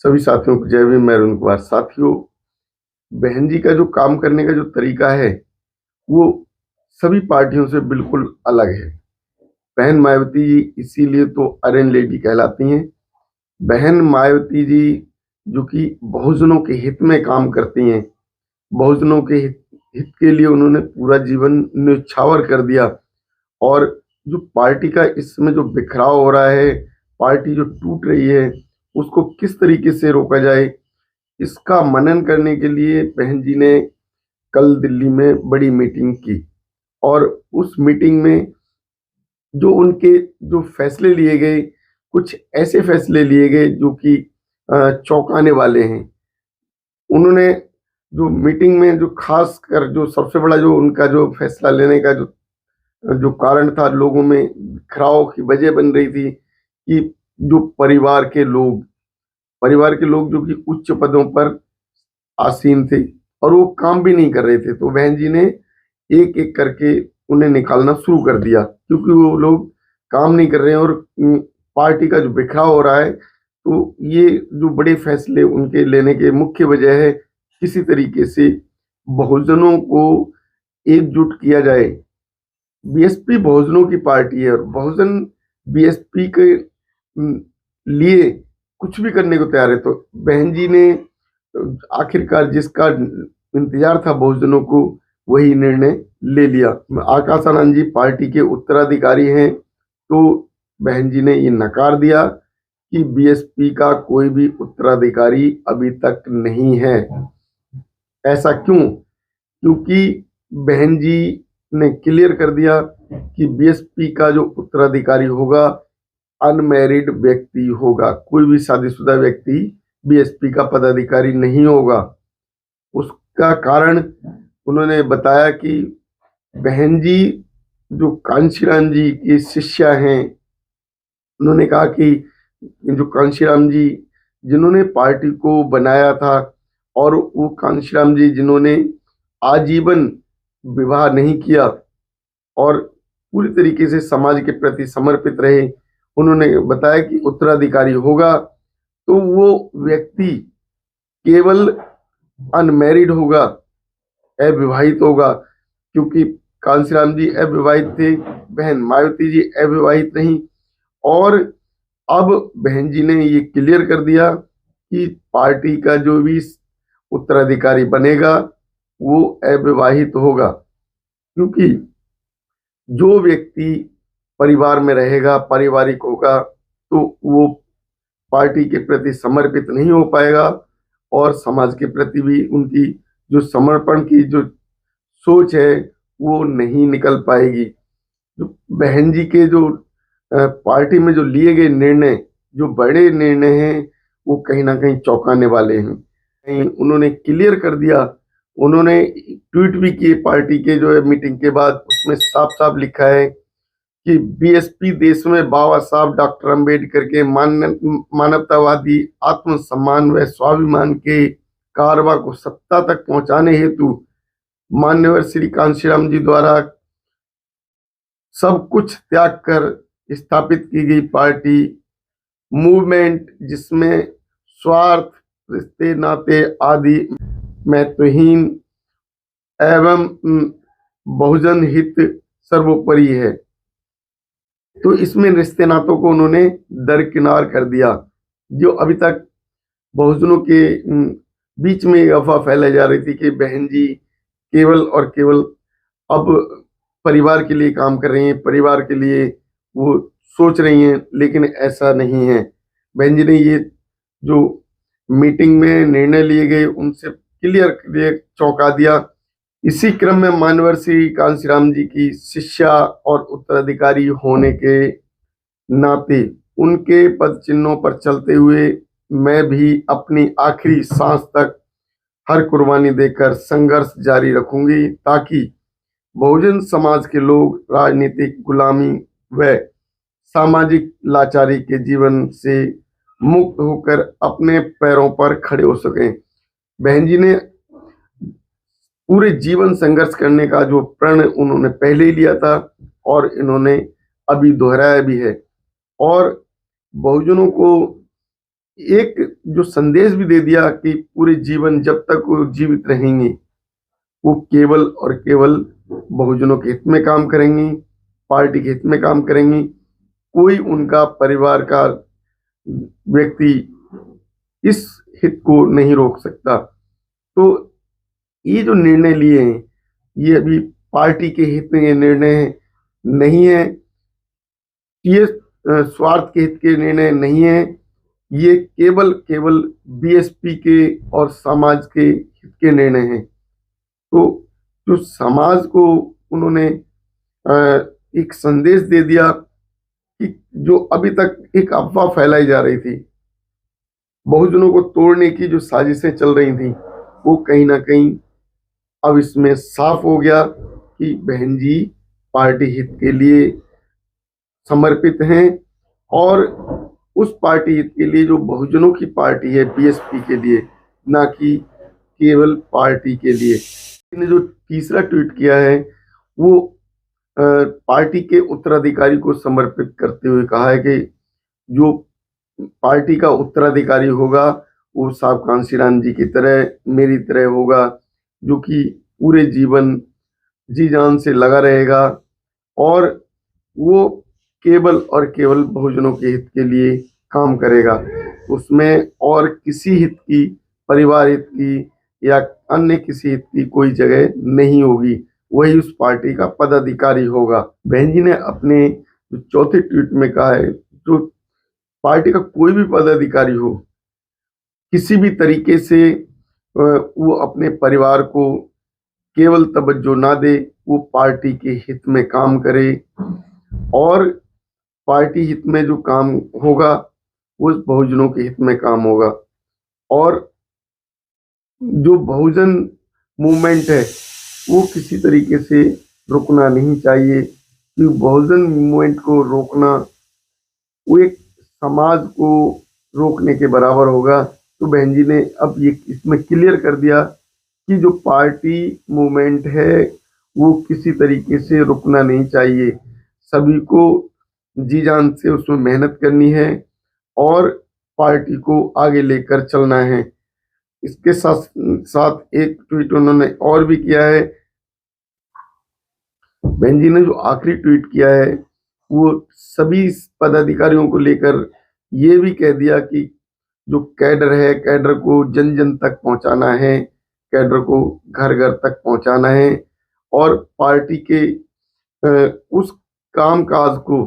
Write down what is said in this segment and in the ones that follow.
सभी साथियों को जय भीम। मैं अरुण कुमार। साथियों, बहन जी का जो काम करने का जो तरीका है वो सभी पार्टियों से बिल्कुल अलग है। बहन मायावती जी इसीलिए तो आयरन लेडी कहलाती हैं। बहन मायावती जी जो कि बहुजनों के हित में काम करती हैं, बहुजनों के हित के लिए उन्होंने पूरा जीवन न्यौछावर कर दिया। और जो पार्टी का इस समय जो बिखराव हो रहा है, पार्टी जो टूट रही है, उसको किस तरीके से रोका जाए, इसका मनन करने के लिए बहन जी ने कल दिल्ली में बड़ी मीटिंग की। और उस मीटिंग में जो उनके जो फैसले लिए गए, कुछ ऐसे फैसले लिए गए जो कि चौंकाने वाले हैं। उन्होंने जो मीटिंग में जो खास कर जो सबसे बड़ा जो उनका जो फैसला लेने का जो जो कारण था, लोगों में बिखराव की वजह बन रही थी कि जो परिवार के लोग जो कि उच्च पदों पर आसीन थे और वो काम भी नहीं कर रहे थे, तो बहन जी ने एक एक करके उन्हें निकालना शुरू कर दिया, क्योंकि वो लोग काम नहीं कर रहे हैं और पार्टी का जो बिखराव हो रहा है। तो ये जो बड़े फैसले उनके लेने के मुख्य वजह है, किसी तरीके से बहुजनों को एकजुट किया जाए। बीएसपी बहुजनों की पार्टी है और बहुजन बीएसपी के लिए कुछ भी करने को तैयार है। तो बहन जी ने आखिरकार जिसका इंतजार था बहुजनों को, वही निर्णय ले लिया। आकाश आनंद जी पार्टी के उत्तराधिकारी हैं, तो बहन जी ने ये नकार दिया कि बीएसपी का कोई भी उत्तराधिकारी अभी तक नहीं है। ऐसा क्यों? क्योंकि बहन जी ने क्लियर कर दिया कि बीएसपी का जो उत्तराधिकारी होगा अनमैरिड व्यक्ति होगा, कोई भी शादीशुदा व्यक्ति बीएसपी का पदाधिकारी नहीं होगा। उसका कारण उन्होंने बताया कि बहन जी जो कांशीराम जी की शिष्या हैं, उन्होंने कहा कि जो कांशीराम जी जिन्होंने पार्टी को बनाया था, और वो कांशीराम जी जिन्होंने आजीवन विवाह नहीं किया और पूरी तरीके से समाज के प्रति समर्पित रहे, उन्होंने बताया कि उत्तराधिकारी होगा तो वो व्यक्ति केवल अनमैरिड होगा, अविवाहित होगा। क्योंकि कांशीराम जी अविवाहित थे, बहन मायावती जी अविवाहित नहीं। और अब बहन जी ने ये क्लियर कर दिया कि पार्टी का जो भी उत्तराधिकारी बनेगा वो अविवाहित होगा, क्योंकि जो व्यक्ति परिवार में रहेगा, पारिवारिक होगा, तो वो पार्टी के प्रति समर्पित नहीं हो पाएगा और समाज के प्रति भी उनकी जो समर्पण की जो सोच है वो नहीं निकल पाएगी। जो बहन जी के जो पार्टी में जो लिए गए निर्णय, जो बड़े निर्णय हैं, वो कहीं ना कहीं चौंकाने वाले हैं। कहीं उन्होंने क्लियर कर दिया, उन्होंने ट्वीट भी किए पार्टी के जो है मीटिंग के बाद, उसमें साफ साफ लिखा है कि बीएसपी देश में बाबा साहब डॉक्टर अंबेडकर के मानवतावादी आत्मसम्मान व स्वाभिमान के कारवा को सत्ता तक पहुंचाने हेतु मान्यवर श्री कांशीराम जी द्वारा सब कुछ त्याग कर स्थापित की गई पार्टी मूवमेंट, जिसमें स्वार्थ, रिश्ते नाते आदि महत्वहीन एवं बहुजन हित सर्वोपरि है। तो इसमें रिश्ते नातों को उन्होंने दरकिनार कर दिया। जो अभी तक बहुजनों के बीच में अफवाह फैलाई जा रही थी कि बहन जी केवल और केवल अब परिवार के लिए काम कर रही हैं, परिवार के लिए वो सोच रही हैं, लेकिन ऐसा नहीं है। बहन जी ने ये जो मीटिंग में निर्णय लिए गए उनसे क्लियर चौंका दिया। इसी क्रम में मान्यवर श्री कांशीराम जी की शिष्या और उत्तराधिकारी होने के नाते उनके पद चिन्हों पर चलते हुए मैं भी अपनी आखिरी सांस तक हर कुर्बानी देकर संघर्ष जारी रखूंगी, ताकि बहुजन समाज के लोग राजनीतिक गुलामी व सामाजिक लाचारी के जीवन से मुक्त होकर अपने पैरों पर खड़े हो सकें। बहन जी ने पूरे जीवन संघर्ष करने का जो प्रण उन्होंने पहले ही लिया था और इन्होंने अभी दोहराया भी है। और बहुजनों को एक जो संदेश भी दे दिया कि पूरे जीवन जब तक वो जीवित रहेंगे वो केवल और केवल बहुजनों के हित में काम करेंगी, पार्टी के हित में काम करेंगी। कोई उनका परिवार का व्यक्ति इस हित को नहीं रोक सकता। तो ये जो निर्णय लिए हैं ये अभी पार्टी के हित में ये निर्णय नहीं है, ये स्वार्थ के हित के निर्णय नहीं है, ये केवल केवल बीएसपी के और समाज के हित के निर्णय हैं। तो जो समाज को उन्होंने एक संदेश दे दिया कि जो अभी तक एक अफवाह फैलाई जा रही थी, बहुजनों को तोड़ने की जो साजिशें चल रही थी, वो कहीं ना कहीं अब इसमें साफ हो गया कि बहन जी पार्टी हित के लिए समर्पित हैं और उस पार्टी हित के लिए जो बहुजनों की पार्टी है बीएसपी के लिए, ना कि केवल पार्टी के लिए। ने जो तीसरा ट्वीट किया है वो पार्टी के उत्तराधिकारी को समर्पित करते हुए कहा है कि जो पार्टी का उत्तराधिकारी होगा वो साहब कांशीराम जी की तरह मेरी तरह होगा, जो कि पूरे जीवन जी जान से लगा रहेगा और वो केवल और केवल बहुजनों के हित के लिए काम करेगा। उसमें और किसी हित की, परिवार हित की या अन्य किसी हित की कोई जगह नहीं होगी, वही उस पार्टी का पदाधिकारी होगा। बहन जी ने अपने जो चौथे ट्वीट में कहा है जो पार्टी का कोई भी पदाधिकारी हो, किसी भी तरीके से वो अपने परिवार को केवल तवज्जो ना दे, वो पार्टी के हित में काम करे और पार्टी हित में जो काम होगा वो बहुजनों के हित में काम होगा। और जो बहुजन मूवमेंट है वो किसी तरीके से रुकना नहीं चाहिए, क्योंकि बहुजन मूवमेंट को रोकना वो एक समाज को रोकने के बराबर होगा। तो बहन जी ने अब ये इसमें क्लियर कर दिया कि जो पार्टी मूवमेंट है वो किसी तरीके से रुकना नहीं चाहिए, सभी को जी जान से उसमें मेहनत करनी है और पार्टी को आगे लेकर चलना है। इसके साथ साथ एक ट्वीट उन्होंने और भी किया है। बहन जी ने जो आखिरी ट्वीट किया है वो सभी पदाधिकारियों को लेकर ये भी कह दिया कि जो कैडर है, कैडर को जन जन तक पहुंचाना है, कैडर को घर घर तक पहुंचाना है और पार्टी के उस कामकाज को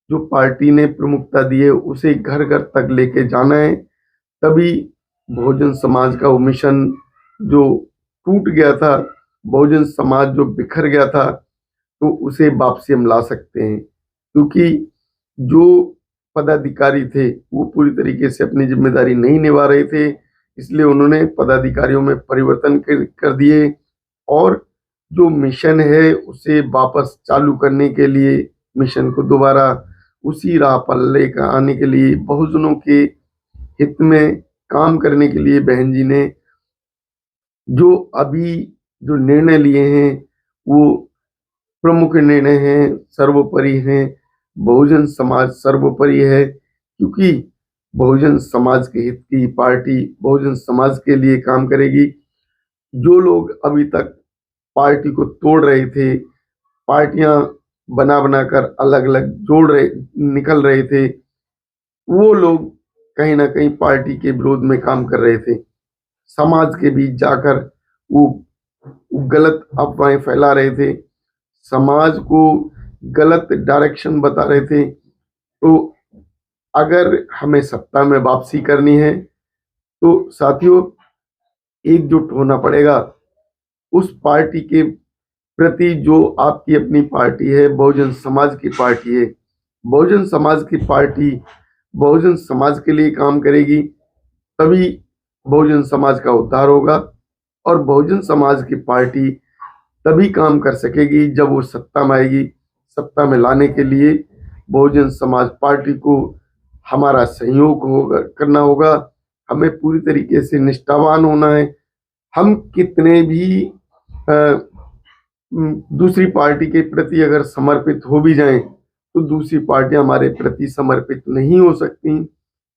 जो पार्टी ने प्रमुखता दी है उसे घर घर तक लेके जाना है। तभी बहुजन समाज का वो मिशन जो टूट गया था, बहुजन समाज जो बिखर गया था, तो उसे वापसी हम ला सकते हैं। क्योंकि जो पदाधिकारी थे वो पूरी तरीके से अपनी जिम्मेदारी नहीं निभा रहे थे, इसलिए उन्होंने पदाधिकारियों में परिवर्तन कर दिए और जो मिशन है उसे वापस चालू करने के लिए, मिशन को दोबारा उसी राह पर लेकर आने के लिए, बहुजनों के हित में काम करने के लिए बहन जी ने जो अभी जो निर्णय लिए हैं वो प्रमुख निर्णय हैं, सर्वोपरि हैं। बहुजन समाज सर्वोपरि है, क्योंकि बहुजन समाज के हित की पार्टी बहुजन समाज के लिए काम करेगी। जो लोग अभी तक पार्टी को तोड़ रहे थे, पार्टियां बना बनाकर अलग अलग निकल रहे थे, वो लोग कहीं ना कहीं पार्टी के विरोध में काम कर रहे थे, समाज के बीच जाकर वो गलत अफवाहें फैला रहे थे, समाज को गलत डायरेक्शन बता रहे थे। तो अगर हमें सत्ता में वापसी करनी है तो साथियों एकजुट होना पड़ेगा। उस पार्टी के प्रति जो आपकी अपनी पार्टी है, बहुजन समाज की पार्टी है, बहुजन समाज की पार्टी बहुजन समाज के लिए काम करेगी, तभी बहुजन समाज का उद्धार होगा और बहुजन समाज की पार्टी तभी काम कर सकेगी जब वो सत्ता में आएगी। सत्ता में लाने के लिए बहुजन समाज पार्टी को हमारा सहयोग करना होगा, हमें पूरी तरीके से निष्ठावान होना है। हम कितने भी दूसरी पार्टी के प्रति अगर समर्पित हो भी जाएं तो दूसरी पार्टियां हमारे प्रति समर्पित नहीं हो सकती।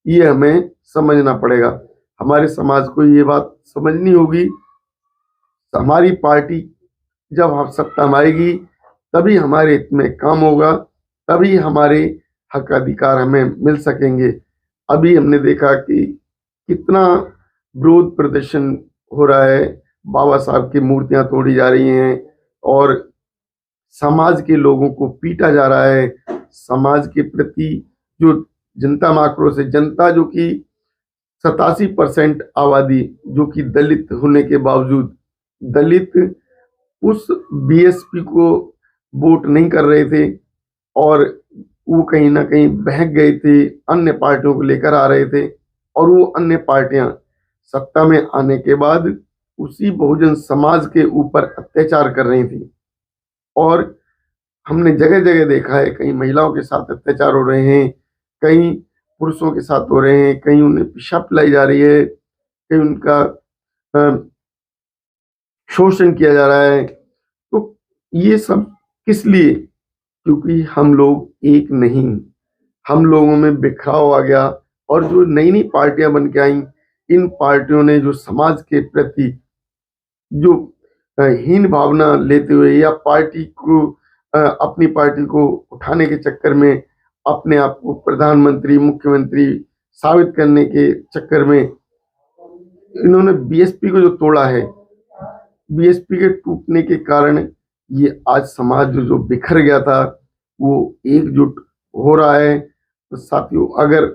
ये हमें समझना पड़ेगा। हमारे समाज को ये बात समझनी होगी, हमारी पार्टी जब हम सत्ता में आएगी तभी हमारे हित में काम होगा, तभी हमारे हक अधिकार हमें मिल सकेंगे। अभी हमने देखा कि कितना विरोध प्रदर्शन हो रहा है, बाबा साहब की मूर्तियां तोड़ी जा रही हैं और समाज के लोगों को पीटा जा रहा है। समाज के प्रति जो जनता में आक्रोश है, जनता जो कि 87% आबादी जो कि दलित होने के बावजूद, दलित उस बीएसपी को वोट नहीं कर रहे थे और वो कहीं ना कहीं बहक गए थे, अन्य पार्टियों को लेकर आ रहे थे और वो अन्य पार्टियां सत्ता में आने के बाद उसी बहुजन समाज के ऊपर अत्याचार कर रही थी। और हमने जगह जगह देखा है, कहीं महिलाओं के साथ अत्याचार हो रहे हैं, कहीं पुरुषों के साथ हो रहे हैं, कहीं उन्हें पेशाब पिलाई जा रही है, कहीं उनका शोषण किया जा रहा है। तो ये सब किस लिए? क्योंकि हम लोग एक नहीं, हम लोगों में बिखराव आ गया और जो नई नई पार्टियां बन के आई, इन पार्टियों ने जो समाज के प्रति जो हीन भावना लेते हुए या पार्टी को अपनी पार्टी को उठाने के चक्कर में अपने आप को प्रधानमंत्री मुख्यमंत्री साबित करने के चक्कर में इन्होंने बीएसपी को जो तोड़ा है, बीएसपी के टूटने के कारण ये आज समाज जो बिखर गया था वो एकजुट हो रहा है। तो साथियों, अगर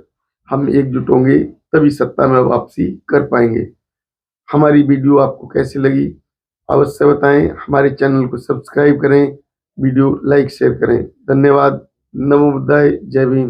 हम एकजुट होंगे तभी सत्ता में वापसी कर पाएंगे। हमारी वीडियो आपको कैसी लगी अवश्य बताएं, हमारे चैनल को सब्सक्राइब करें, वीडियो लाइक शेयर करें। धन्यवाद। नमो बुद्धाय। जय भीम।